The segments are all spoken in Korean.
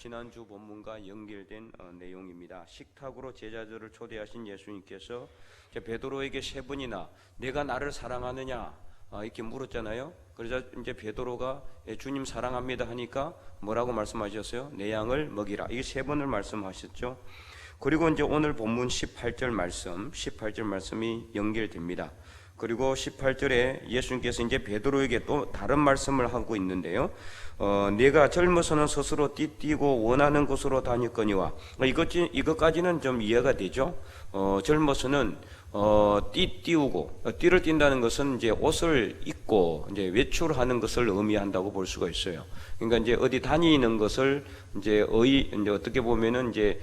지난주 본문과 연결된 내용입니다. 식탁으로 제자들을 초대하신 예수님께서 베드로에게 세 번이나 내가 나를 사랑하느냐 이렇게 물었잖아요. 그러자 이제 베드로가 주님 사랑합니다 하니까 뭐라고 말씀하셨어요? 내 양을 먹이라. 이게 세 번을 말씀하셨죠. 그리고 이제 오늘 본문 18절 말씀이 연결됩니다. 그리고 18절에 예수님께서 이제 베드로에게 또 다른 말씀을 하고 있는데요. 내가 젊어서는 스스로 띠띠고 원하는 곳으로 다녔거니와 이것까지는 좀 이해가 되죠. 젊어서는 띠띠우고 띠를 띈다는 것은 이제 옷을 입고 이제 외출하는 것을 의미한다고 볼 수가 있어요. 그러니까 이제 어디 다니는 것을 이제 어떻게 보면은 이제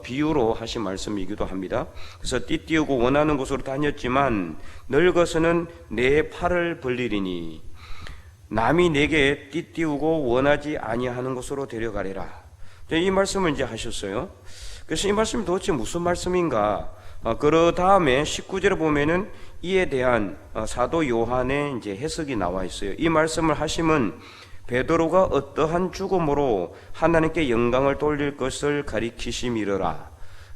비유로 하신 말씀이기도 합니다. 그래서 띠띠우고 원하는 곳으로 다녔지만 늙어서는 내 팔을 벌리리니 남이 내게 띠띠우고 원하지 아니하는 곳으로 데려가리라. 이 말씀을 이제 하셨어요. 그래서 이 말씀이 도대체 무슨 말씀인가? 그 다음에 19절에 보면은 이에 대한 사도 요한의 이제 해석이 나와 있어요. 이 말씀을 하심은 베드로가 어떠한 죽음으로 하나님께 영광을 돌릴 것을 가리키심이러라.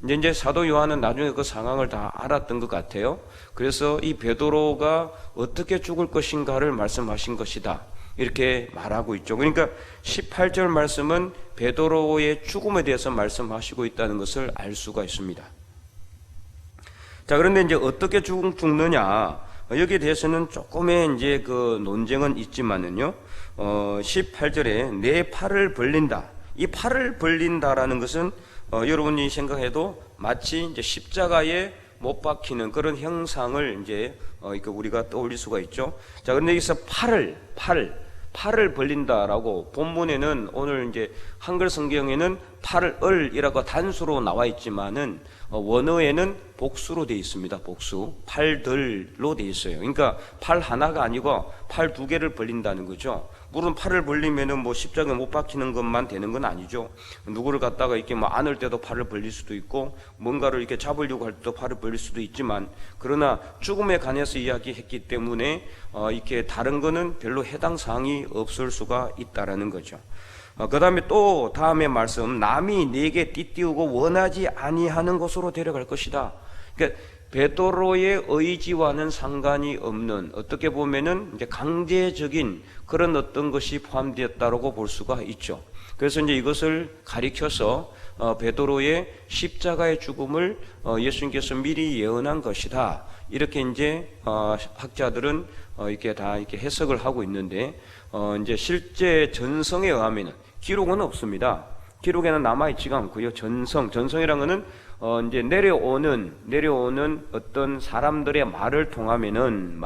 이제 사도 요한은 나중에 그 상황을 다 알았던 것 같아요. 그래서 이 베드로가 어떻게 죽을 것인가를 말씀하신 것이다. 이렇게 말하고 있죠. 그러니까 18절 말씀은 베드로의 죽음에 대해서 말씀하시고 있다는 것을 알 수가 있습니다. 자, 그런데 이제 어떻게 죽느냐, 여기에 대해서는 조금의 이제 그 논쟁은 있지만은요, 18절에 내 팔을 벌린다. 이 팔을 벌린다라는 것은, 여러분이 생각해도 마치 이제 십자가에 못 박히는 그런 형상을 이제, 우리가 떠올릴 수가 있죠. 자, 그런데 여기서 팔을 벌린다라고 본문에는 오늘 이제 한글 성경에는 팔을이라고 단수로 나와 있지만은 원어에는 복수로 되어 있습니다. 복수. 팔들로 되어 있어요. 그러니까 팔 하나가 아니고 팔 두 개를 벌린다는 거죠. 물론 팔을 벌리면은 뭐 십자가에 못 박히는 것만 되는 건 아니죠. 누구를 갖다가 이렇게 뭐 안을 때도 팔을 벌릴 수도 있고 뭔가를 이렇게 잡으려고 할 때도 팔을 벌릴 수도 있지만 그러나 죽음에 관해서 이야기했기 때문에 이렇게 다른 거는 별로 해당 사항이 없을 수가 있다라는 거죠. 그 다음에 또 다음에 말씀 남이 네게 띠띠우고 원하지 아니하는 곳으로 데려갈 것이다. 그러니까 베드로의 의지와는 상관이 없는 어떻게 보면은 이제 강제적인 그런 어떤 것이 포함되었다라고 볼 수가 있죠. 그래서 이제 이것을 가리켜서 베드로의 십자가의 죽음을 예수님께서 미리 예언한 것이다. 이렇게 이제 학자들은 이렇게 다 이렇게 해석을 하고 있는데 이제 실제 전성에 의하면은 기록은 없습니다. 기록에는 남아있지가 않고요. 전성이라는 것은 이제 내려오는 어떤 사람들의 말을 통하면은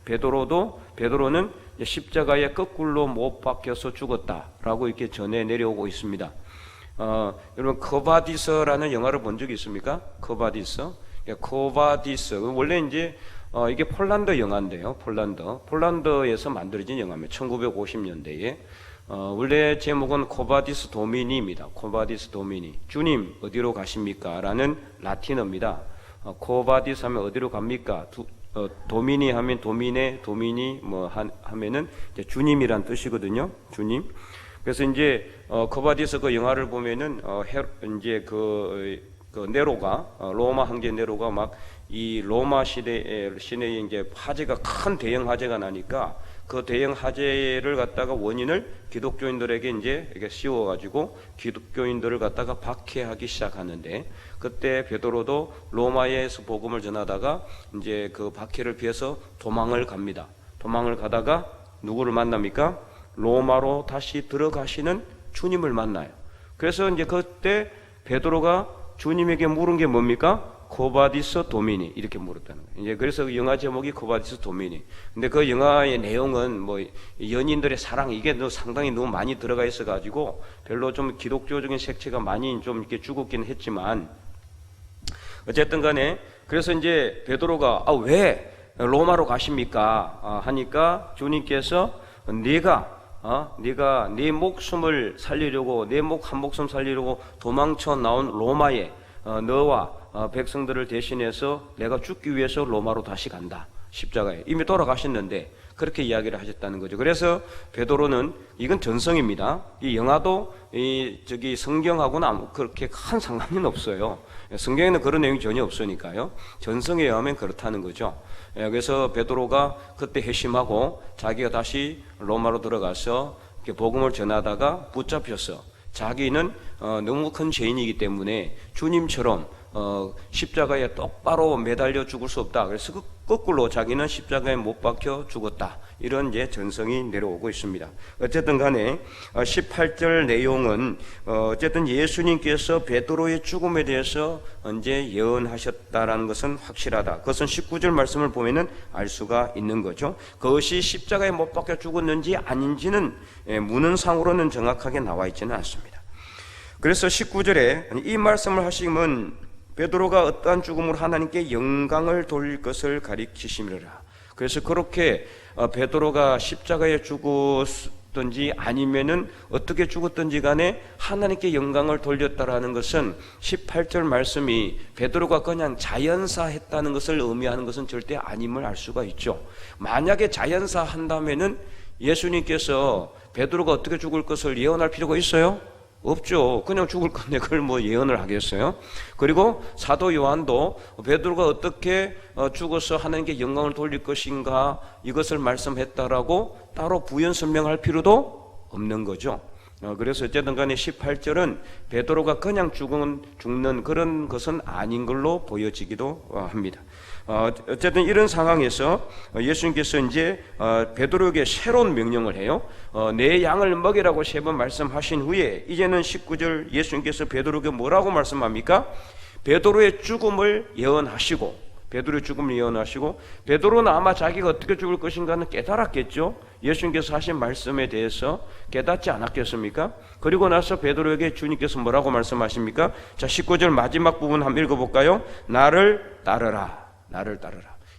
베드로는 이제 십자가에 거꾸로 못 박혀서 죽었다라고 이렇게 전해 내려오고 있습니다. 여러분 커바디스라는 영화를 본 적이 있습니까? 커바디스 원래 이제 이게 폴란드 영화인데요. 폴란드에서 만들어진 영화입니다. 1950년대에 원래 제목은 코바디스 도미니입니다. 코바디스 도미니. 주님 어디로 가십니까? 라는 라틴어입니다. 코바디스 하면 어디로 갑니까? 도미니 하면 도미니 뭐 하면은 이제 주님이란 뜻이거든요. 주님. 그래서 이제 코바디스 그 영화를 보면은 이제 그 네로가 로마 황제 네로가 막 이 로마 시내에 이제 화재가 큰 대형 화재가 나니까 그 대형 화재를 갖다가 원인을 기독교인들에게 이제 이렇게 씌워가지고 기독교인들을 갖다가 박해하기 시작하는데 그때 베드로도 로마에서 복음을 전하다가 이제 그 박해를 피해서 도망을 갑니다. 도망을 가다가 누구를 만납니까? 로마로 다시 들어가시는 주님을 만나요. 그래서 이제 그때 베드로가 주님에게 물은 게 뭡니까? 코바디스 도미니 이렇게 물었다는 거예요. 이제 그래서 그 영화 제목이 코바디스 도미니. 근데 그 영화의 내용은 뭐 연인들의 사랑 이게 상당히 너무 많이 들어가 있어 가지고 별로 좀 기독교적인 색채가 많이 좀 이렇게 죽었긴 했지만 어쨌든 간에 그래서 이제 베드로가 왜 로마로 가십니까? 하니까 주님께서 네가 네 목숨을 살리려고 내 한 목숨 살리려고 도망쳐 나온 로마에 너와 백성들을 대신해서 내가 죽기 위해서 로마로 다시 간다. 십자가에 이미 돌아가셨는데 그렇게 이야기를 하셨다는 거죠. 그래서 베드로는 이건 전성입니다. 이 영화도 성경하고는 그렇게 큰 상관은 없어요. 성경에는 그런 내용이 전혀 없으니까요. 전성에 의하면 그렇다는 거죠. 그래서 베드로가 그때 회심하고 자기가 다시 로마로 들어가서 복음을 전하다가 붙잡혀서 자기는 너무 큰 죄인이기 때문에 주님처럼 십자가에 똑바로 매달려 죽을 수 없다. 그래서 거꾸로 자기는 십자가에 못 박혀 죽었다. 이런 이제 전성이 내려오고 있습니다. 어쨌든 간에 18절 내용은 어쨌든 예수님께서 베드로의 죽음에 대해서 언제 예언하셨다라는 것은 확실하다. 그것은 19절 말씀을 보면은 알 수가 있는 거죠. 그것이 십자가에 못 박혀 죽었는지 아닌지는 문헌상으로는 정확하게 나와 있지는 않습니다. 그래서 19절에 이 말씀을 하시면 베드로가 어떠한 죽음으로 하나님께 영광을 돌릴 것을 가리키심이라. 그래서 그렇게 베드로가 십자가에 죽었든지 아니면은 어떻게 죽었든지 간에 하나님께 영광을 돌렸다라는 것은 18절 말씀이 베드로가 그냥 자연사 했다는 것을 의미하는 것은 절대 아님을 알 수가 있죠. 만약에 자연사 한다면은 예수님께서 베드로가 어떻게 죽을 것을 예언할 필요가 있어요? 없죠. 그냥 죽을 건데 그걸 뭐 예언을 하겠어요? 그리고 사도 요한도 베드로가 어떻게 죽어서 하나님께 영광을 돌릴 것인가 이것을 말씀했다라고 따로 부연 설명할 필요도 없는 거죠. 그래서 어쨌든 간에 18절은 베드로가 그냥 죽는 그런 것은 아닌 걸로 보여지기도 합니다. 어쨌든 이런 상황에서 예수님께서 이제 베드로에게 새로운 명령을 해요. 내 양을 먹이라고 3번 말씀하신 후에 이제는 19절 예수님께서 베드로에게 뭐라고 말씀합니까? 베드로의 죽음을 예언하시고 베드로는 아마 자기가 어떻게 죽을 것인가는 깨달았겠죠. 예수님께서 하신 말씀에 대해서 깨닫지 않았겠습니까? 그리고 나서 베드로에게 주님께서 뭐라고 말씀하십니까? 자, 19절 마지막 부분 한번 읽어볼까요? 나를 따르라.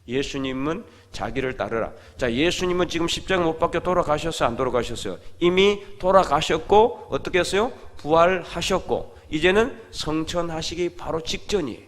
예수님은 자기를 따르라. 자, 예수님은 지금 십자가 못 박혀 돌아가셨어요? 안 돌아가셨어요? 이미 돌아가셨고 어떻게 했어요? 부활하셨고 이제는 성천하시기 바로 직전이에요.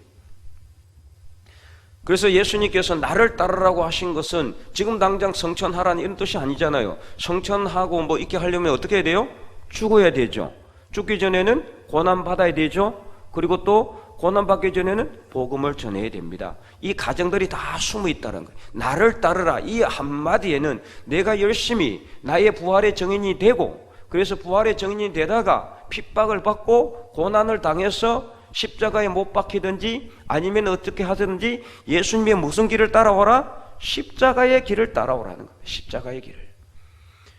그래서 예수님께서 나를 따르라고 하신 것은 지금 당장 성천하라는 이런 뜻이 아니잖아요. 성천하고 뭐 있게 하려면 어떻게 해야 돼요? 죽어야 되죠. 죽기 전에는 고난받아야 되죠. 그리고 또 고난받기 전에는 복음을 전해야 됩니다. 이 과정들이 다 숨어 있다는 거예요. 나를 따르라 이 한마디에는 내가 열심히 나의 부활의 증인이 되고 그래서 부활의 증인이 되다가 핍박을 받고 고난을 당해서 십자가에 못 박히든지 아니면 어떻게 하든지 예수님의 무슨 길을 따라오라? 십자가의 길을 따라오라는 거예요.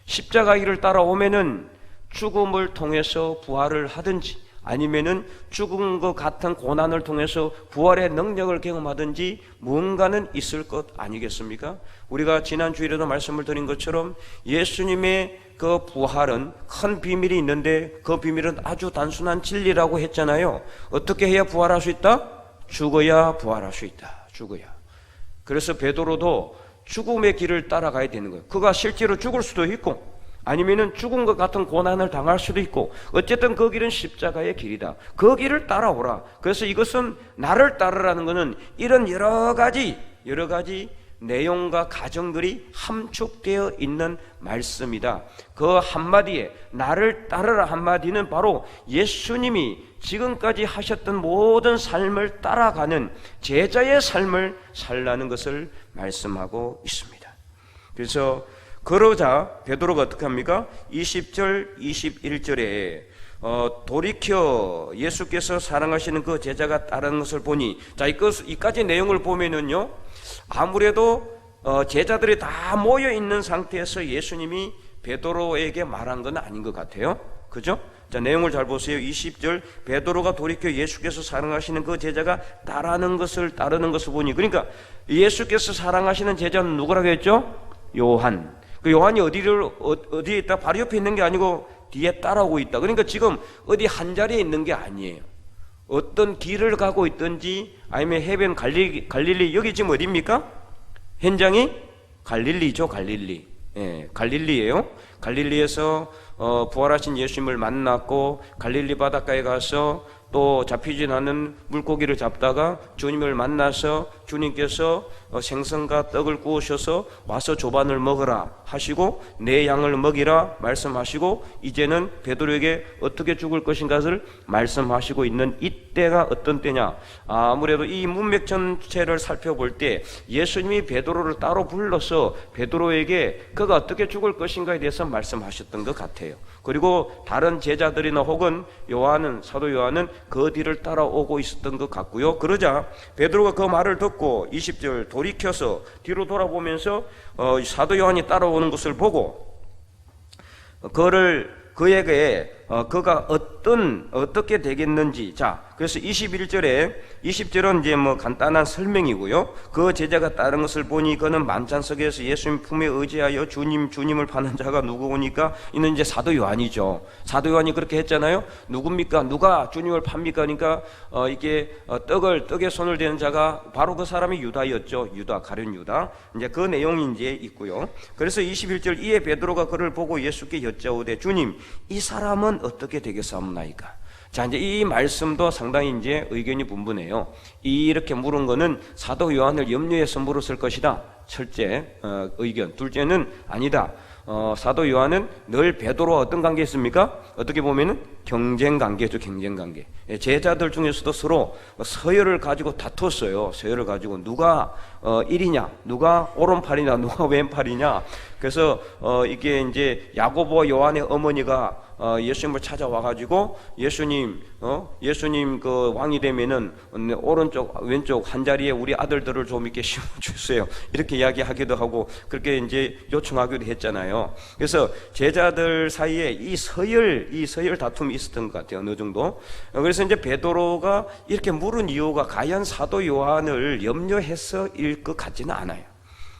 십자가의 길을 따라오면은 죽음을 통해서 부활을 하든지 아니면은 죽은 것 같은 고난을 통해서 부활의 능력을 경험하든지 무언가는 있을 것 아니겠습니까? 우리가 지난 주일에도 말씀을 드린 것처럼 예수님의 그 부활은 큰 비밀이 있는데 그 비밀은 아주 단순한 진리라고 했잖아요. 어떻게 해야 부활할 수 있다? 죽어야 부활할 수 있다. 죽어야. 그래서 베드로도 죽음의 길을 따라가야 되는 거예요. 그가 실제로 죽을 수도 있고 아니면은 죽은 것 같은 고난을 당할 수도 있고 어쨌든 그 길은 십자가의 길이다. 그 길을 따라오라. 그래서 이것은 나를 따르라는 것은 이런 여러 가지 내용과 가정들이 함축되어 있는 말씀이다. 그 한마디에 나를 따르라 한마디는 바로 예수님이 지금까지 하셨던 모든 삶을 따라가는 제자의 삶을 살라는 것을 말씀하고 있습니다. 그래서 그러자 베드로가 어떻게 합니까? 20절 21절에 돌이켜 예수께서 사랑하시는 그 제자가 따르는 것을 보니 자, 이까지 내용을 보면은요 아무래도 제자들이 다 모여 있는 상태에서 예수님이 베드로에게 말한 건 아닌 것 같아요. 그죠? 자, 내용을 잘 보세요. 20절 베드로가 돌이켜 예수께서 사랑하시는 그 제자가 따르는 것을 보니 그러니까 예수께서 사랑하시는 제자는 누구라고 했죠? 요한. 그 요한이 어디에 있다? 바로 옆에 있는 게 아니고 뒤에 따라오고 있다. 그러니까 지금 어디 한 자리에 있는 게 아니에요. 어떤 길을 가고 있든지 아니면 해변 갈릴리 여기 지금 어디입니까? 현장이 갈릴리죠. 갈릴리. 예, 갈릴리예요. 갈릴리에서 부활하신 예수님을 만났고 갈릴리 바닷가에 가서 또 잡히진 않은 물고기를 잡다가 주님을 만나서 주님께서 생선과 떡을 구우셔서 와서 조반을 먹으라 하시고 내 양을 먹이라 말씀하시고 이제는 베드로에게 어떻게 죽을 것인가를 말씀하시고 있는 이때가 어떤 때냐? 아무래도 이 문맥 전체를 살펴볼 때 예수님이 베드로를 따로 불러서 베드로에게 그가 어떻게 죽을 것인가에 대해서 말씀하셨던 것 같아요. 그리고 다른 제자들이나 혹은 사도 요한은 그 뒤를 따라오고 있었던 것 같고요. 그러자 베드로가 그 말을 듣고 20절 돌이켜서 뒤로 돌아보면서 사도 요한이 따라오는 것을 보고 그에게 그가 어떻게 되겠는지. 자, 그래서 20절은 이제 뭐 간단한 설명이고요. 그 제자가 따른 것을 보니 그는 만찬석에서 예수님 품에 의지하여 주님을 파는 자가 누구오니까 이는 이제 사도 요한이죠. 사도 요한이 그렇게 했잖아요. 누굽니까? 누가 주님을 팝니까? 그러니까 이게 떡에 손을 대는 자가 바로 그 사람이 유다였죠. 가룟 유다. 이제 그 내용이 이제 있고요. 그래서 21절 이에 베드로가 그를 보고 예수께 여짜오되 주님, 이 사람은 어떻게 되겠사옵나이까? 자, 이제 이 말씀도 상당히 이제 의견이 분분해요. 이렇게 물은 거는 사도 요한을 염려해서 물었을 것이다. 첫째 의견. 둘째는 아니다. 사도 요한은 늘 베드로와 어떤 관계에 있습니까? 어떻게 보면은 경쟁 관계죠. 경쟁 관계. 제자들 중에서도 서로 서열을 가지고 다퉜어요. 서열을 가지고 누가 1이냐, 누가 오른팔이냐, 누가 왼팔이냐. 그래서 이게 이제 야고보 요한의 어머니가 예수님을 찾아와 가지고 예수님 그 왕이 되면은 오른쪽 왼쪽 한 자리에 우리 아들들을 좀 이렇게 심어 주세요. 이렇게 이야기하기도 하고 그렇게 이제 요청하기도 했잖아요. 그래서 제자들 사이에 이 서열 다툼이 있었던 것 같아요. 어느 정도. 그래서 이제 베드로가 이렇게 물은 이유가 과연 사도 요한을 염려해서일 것 같지는 않아요.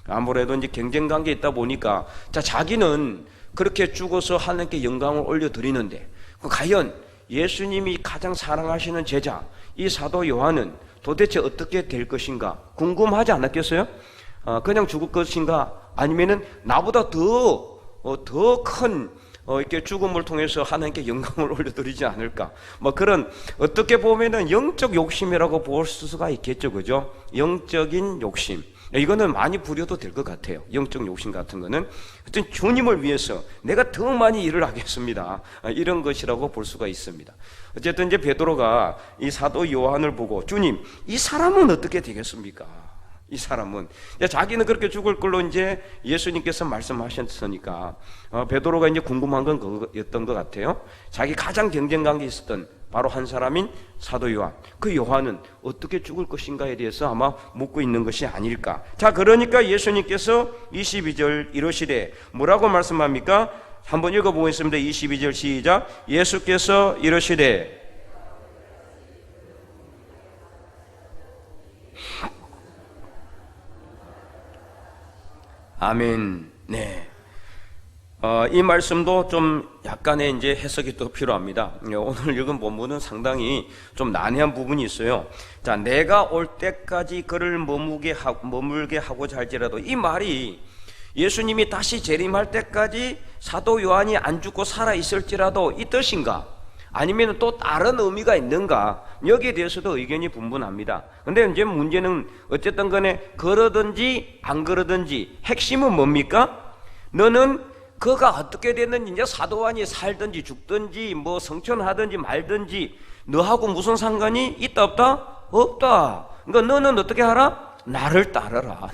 아무래도 이제 경쟁 관계에 있다 보니까 자기는 그렇게 죽어서 하나님께 영광을 올려드리는데 과연 예수님이 가장 사랑하시는 제자 이 사도 요한은 도대체 어떻게 될 것인가 궁금하지 않았겠어요? 그냥 죽을 것인가 아니면은 나보다 더 큰 이렇게 죽음을 통해서 하나님께 영광을 올려드리지 않을까? 뭐 그런 어떻게 보면은 영적 욕심이라고 볼 수가 있겠죠, 그죠? 영적인 욕심. 이거는 많이 부려도 될 것 같아요. 영적 욕심 같은 거는 하여튼 주님을 위해서 내가 더 많이 일을 하겠습니다. 이런 것이라고 볼 수가 있습니다. 어쨌든 이제 베드로가 이 사도 요한을 보고 주님, 이 사람은 어떻게 되겠습니까? 이 사람은 자기는 그렇게 죽을 걸로 이제 예수님께서 말씀하셨으니까 베드로가 이제 궁금한 건 그거였던 것 같아요. 자기 가장 경쟁 관계에 있었던 바로 한 사람인 사도 요한, 그 요한은 어떻게 죽을 것인가에 대해서 아마 묻고 있는 것이 아닐까. 자, 그러니까 예수님께서 22절 이러시되 뭐라고 말씀합니까? 한번 읽어보겠습니다. 22절 시작. 예수께서 이러시되 아멘. 네. 이 말씀도 좀 약간의 이제 해석이 더 필요합니다. 오늘 읽은 본문은 상당히 좀 난해한 부분이 있어요. 자, 내가 올 때까지 그를 머물게 하고자 할지라도 이 말이 예수님이 다시 재림할 때까지 사도 요한이 안 죽고 살아 있을지라도 이 뜻인가? 아니면 또 다른 의미가 있는가? 여기에 대해서도 의견이 분분합니다. 근데 이제 문제는 어쨌든 간에 그러든지 안 그러든지 핵심은 뭡니까? 너는 그가 어떻게 됐는지 이제 사도 요한이 살든지 죽든지 뭐 성천하든지 말든지 너하고 무슨 상관이 있다 없다? 없다. 그러니까 너는 어떻게 하라? 나를 따르라.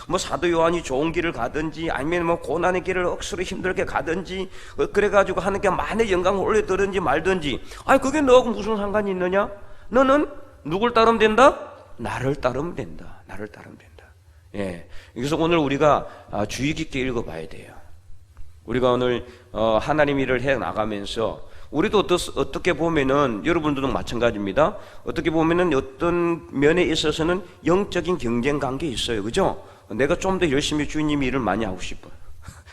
뭐 사도 요한이 좋은 길을 가든지 아니면 뭐 고난의 길을 억수로 힘들게 가든지 그래가지고 하나님께 많은 영광을 올려드든지 말든지 아니 그게 너하고 무슨 상관이 있느냐? 너는 누굴 따르면 된다? 나를 따르면 된다. 예. 그래서 오늘 우리가 주의 깊게 읽어봐야 돼요. 우리가 오늘 하나님 일을 해 나가면서 우리도 어떻게 보면은 여러분들도 마찬가지입니다. 어떻게 보면은 어떤 면에 있어서는 영적인 경쟁 관계에 있어요. 그죠? 내가 좀 더 열심히 주님의 일을 많이 하고 싶어요.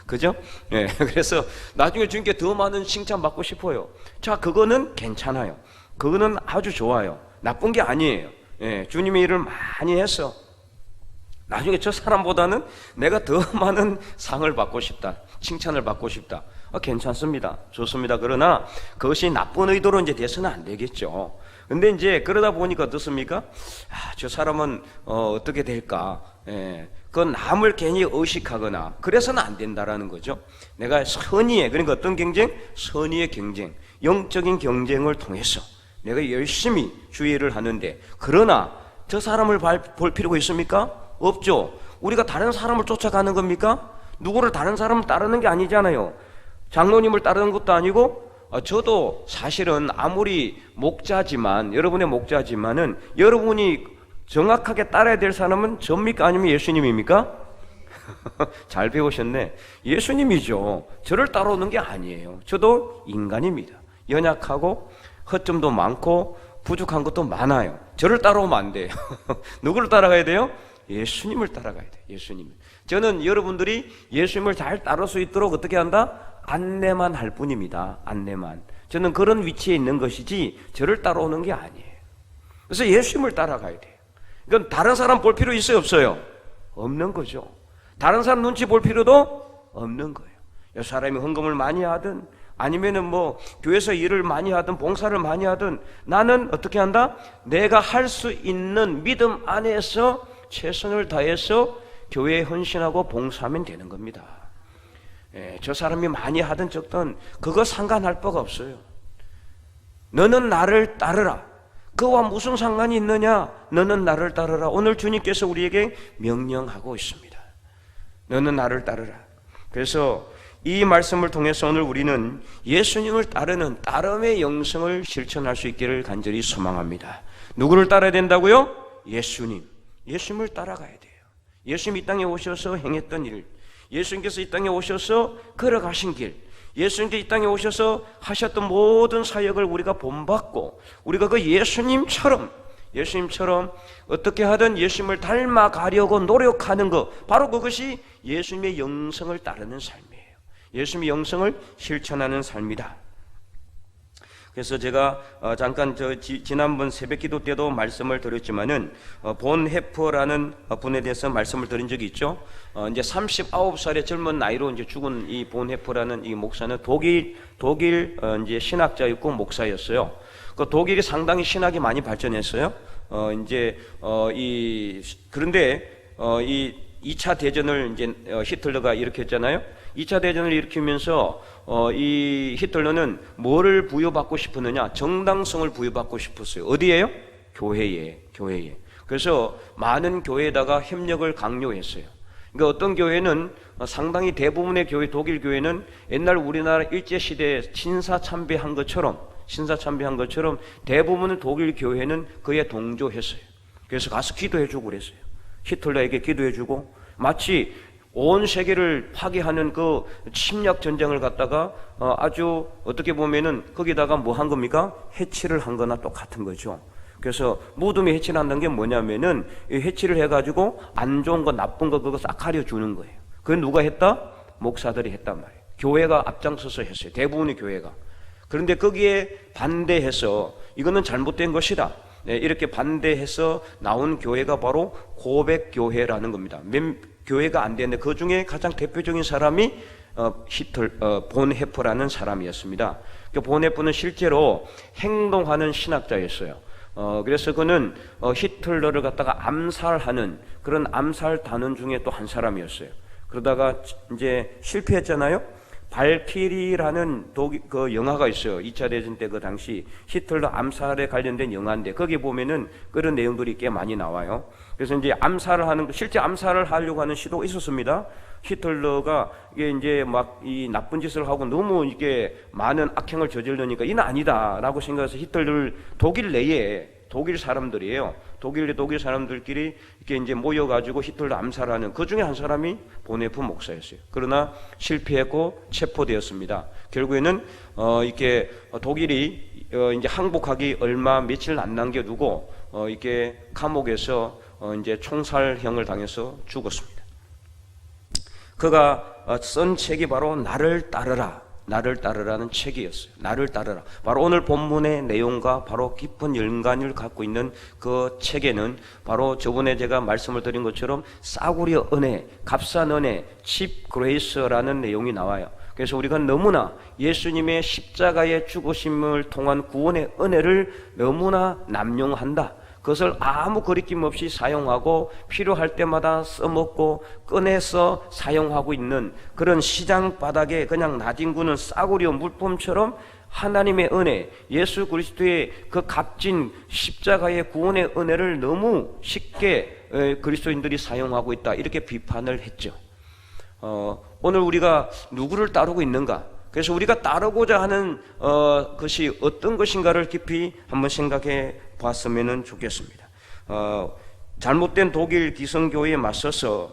그죠? 예. 그래서 나중에 주님께 더 많은 칭찬 받고 싶어요. 자, 그거는 괜찮아요. 그거는 아주 좋아요. 나쁜 게 아니에요. 예. 주님의 일을 많이 해서 나중에 저 사람보다는 내가 더 많은 상을 받고 싶다. 칭찬을 받고 싶다. 괜찮습니다. 좋습니다. 그러나 그것이 나쁜 의도로 이제 돼서는 안 되겠죠. 근데 이제 그러다 보니까 어떻습니까? 저 사람은 어떻게 될까? 그 남을 괜히 의식하거나 그래서는 안 된다라는 거죠. 내가 선의의, 그러니까 어떤 경쟁? 선의의 경쟁, 영적인 경쟁을 통해서 내가 열심히 주의를 하는데, 그러나 저 사람을 볼 필요가 있습니까? 없죠. 우리가 다른 사람을 쫓아가는 겁니까? 누구를 다른 사람을 따르는 게 아니잖아요. 장로님을 따르는 것도 아니고, 저도 사실은 아무리 목자지만, 여러분의 목자지만은 여러분이 정확하게 따라야 될 사람은 접니까? 아니면 예수님입니까? 잘 배우셨네. 예수님이죠. 저를 따라오는 게 아니에요. 저도 인간입니다. 연약하고 허점도 많고 부족한 것도 많아요. 저를 따라오면 안 돼요. 누구를 따라가야 돼요? 예수님을 따라가야 돼요. 예수님을. 저는 여러분들이 예수님을 잘 따를 수 있도록 어떻게 한다? 안내만 할 뿐입니다. 안내만. 저는 그런 위치에 있는 것이지 저를 따라오는 게 아니에요. 그래서 예수님을 따라가야 돼요. 이건 다른 사람 볼 필요 있어요, 없어요? 없는 거죠. 다른 사람 눈치 볼 필요도 없는 거예요. 사람이 헌금을 많이 하든 아니면은 뭐 교회에서 일을 많이 하든 봉사를 많이 하든 나는 어떻게 한다? 내가 할 수 있는 믿음 안에서 최선을 다해서 교회에 헌신하고 봉사하면 되는 겁니다. 저 사람이 많이 하든 적든 그거 상관할 바가 없어요. 너는 나를 따르라. 그와 무슨 상관이 있느냐? 너는 나를 따르라. 오늘 주님께서 우리에게 명령하고 있습니다. 너는 나를 따르라. 그래서 이 말씀을 통해서 오늘 우리는 예수님을 따르는 따름의 영성을 실천할 수 있기를 간절히 소망합니다. 누구를 따라야 된다고요? 예수님. 예수님을 따라가야 돼요. 예수님 이 땅에 오셔서 행했던 일, 예수님께서 이 땅에 오셔서 걸어가신 길, 예수님께서 이 땅에 오셔서 하셨던 모든 사역을 우리가 본받고 우리가 그 예수님처럼 어떻게 하든 예수님을 닮아가려고 노력하는 것, 바로 그것이 예수님의 영성을 따르는 삶이에요. 예수님의 영성을 실천하는 삶이다. 그래서 제가 잠깐 지난번 새벽기도 때도 말씀을 드렸지만은 본헤퍼라는 분에 대해서 말씀을 드린 적이 있죠. 이제 39살의 젊은 나이로 이제 죽은 이 본헤퍼라는 이 목사는 독일 이제 신학자였고 목사였어요. 그 독일이 상당히 신학이 많이 발전했어요. 그런데 이 2차 대전을 이제 히틀러가 일으켰잖아요. 2차 대전을 일으키면서 이 히틀러는 뭐를 부여받고 싶었느냐? 정당성을 부여받고 싶었어요. 어디에요? 교회에. 그래서 많은 교회에다가 협력을 강요했어요. 그러니까 어떤 교회는 상당히 대부분의 교회, 독일 교회는 옛날 우리나라 일제시대에 신사참배한 것처럼 대부분의 독일 교회는 그에 동조했어요. 그래서 가서 기도해주고 그랬어요. 히틀러에게 기도해주고, 마치 온 세계를 파괴하는 그 침략 전쟁을 갖다가 아주 어떻게 보면은 거기다가 뭐 한 겁니까? 해치를 한 거나 똑같은 거죠. 그래서 무덤에 해치를 한다는 게 뭐냐면은 해치를 해가지고 안 좋은 거 나쁜 거 그거 싹 가려주는 거예요. 그건 누가 했다? 목사들이 했단 말이에요. 교회가 앞장서서 했어요. 대부분의 교회가. 그런데 거기에 반대해서 이거는 잘못된 것이다, 이렇게 반대해서 나온 교회가 바로 고백교회라는 겁니다. 교회가 안 되는데 그 중에 가장 대표적인 사람이 본헤퍼라는 사람이었습니다. 본헤퍼는 실제로 행동하는 신학자였어요. 그래서 그는 히틀러를 갖다가 암살하는 그런 암살 단원 중에 또 한 사람이었어요. 그러다가 이제 실패했잖아요. 발키리라는 그 영화가 있어요. 2차 대전 때 그 당시 히틀러 암살에 관련된 영화인데 거기 보면은 그런 내용들이 꽤 많이 나와요. 그래서 이제 암살을 하는, 실제 암살을 하려고 하는 시도가 있었습니다. 히틀러가 이게 이제 막 이 나쁜 짓을 하고 너무 이게 많은 악행을 저지르니까 이는 아니다라고 생각해서 히틀러를 독일 내에, 독일 사람들이에요. 독일 사람들끼리 이렇게 이제 모여가지고 히틀러 암살하는 그 중에 한 사람이 본헤퍼 목사였어요. 그러나 실패했고 체포되었습니다. 결국에는 이렇게 독일이 이제 항복하기 얼마 며칠 안 남겨두고 이렇게 감옥에서 이제 총살형을 당해서 죽었습니다. 그가 쓴 책이 바로 나를 따르라는 책이었어요. 나를 따르라. 바로 오늘 본문의 내용과 바로 깊은 연관을 갖고 있는 그 책에는 바로 저번에 제가 말씀을 드린 것처럼 싸구려 은혜, 값싼 은혜, 칩 그레이스라는 내용이 나와요. 그래서 우리가 너무나 예수님의 십자가의 죽으심을 통한 구원의 은혜를 너무나 남용한다. 그것을 아무 거리낌 없이 사용하고 필요할 때마다 써먹고 꺼내서 사용하고 있는 그런 시장 바닥에 그냥 나뒹구는 싸구려 물품처럼 하나님의 은혜, 예수 그리스도의 그 값진 십자가의 구원의 은혜를 너무 쉽게 그리스도인들이 사용하고 있다, 이렇게 비판을 했죠. 오늘 우리가 누구를 따르고 있는가? 그래서 우리가 따르고자 하는 것이 어떤 것인가를 깊이 한번 생각해 봤으면 좋겠습니다. 잘못된 독일 기성교회에 맞서서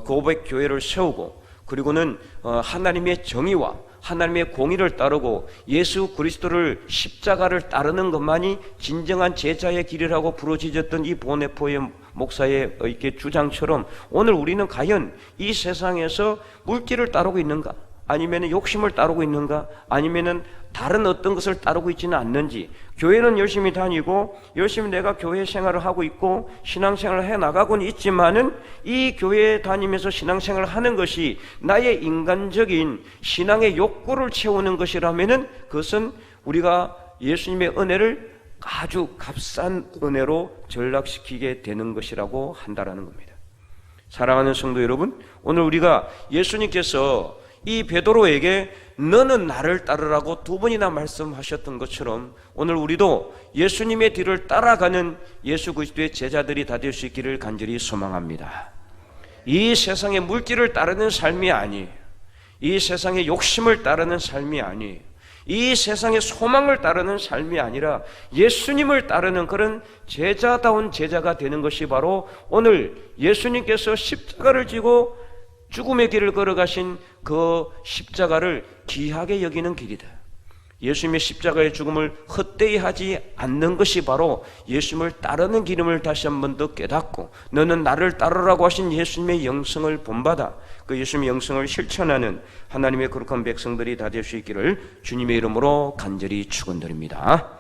고백교회를 세우고, 그리고는 하나님의 정의와 하나님의 공의를 따르고 예수 그리스도를 십자가를 따르는 것만이 진정한 제자의 길이라고 부르짖었던 이 보네포의 목사의 이렇게 주장처럼 오늘 우리는 과연 이 세상에서 물질을 따르고 있는가? 아니면 욕심을 따르고 있는가? 아니면 다른 어떤 것을 따르고 있지는 않는지, 교회는 열심히 다니고 열심히 내가 교회 생활을 하고 있고 신앙생활을 해나가고는 있지만은 이 교회에 다니면서 신앙생활을 하는 것이 나의 인간적인 신앙의 욕구를 채우는 것이라면은 그것은 우리가 예수님의 은혜를 아주 값싼 은혜로 전락시키게 되는 것이라고 한다라는 겁니다. 사랑하는 성도 여러분, 오늘 우리가 예수님께서 이 베드로에게 너는 나를 따르라고 두 번이나 말씀하셨던 것처럼 오늘 우리도 예수님의 뒤를 따라가는 예수 그리스도의 제자들이 다 될 수 있기를 간절히 소망합니다. 이 세상의 물질을 따르는 삶이 아니에요. 이 세상의 욕심을 따르는 삶이 아니에요. 이 세상의 소망을 따르는 삶이 아니라 예수님을 따르는 그런 제자다운 제자가 되는 것이 바로 오늘 예수님께서 십자가를 지고 죽음의 길을 걸어가신 그 십자가를 귀하게 여기는 길이다. 예수님의 십자가의 죽음을 헛되이 하지 않는 것이 바로 예수님을 따르는 길임을 다시 한 번 더 깨닫고, 너는 나를 따르라고 하신 예수님의 영성을 본받아 그 예수님의 영성을 실천하는 하나님의 거룩한 백성들이 다 될 수 있기를 주님의 이름으로 간절히 축원드립니다.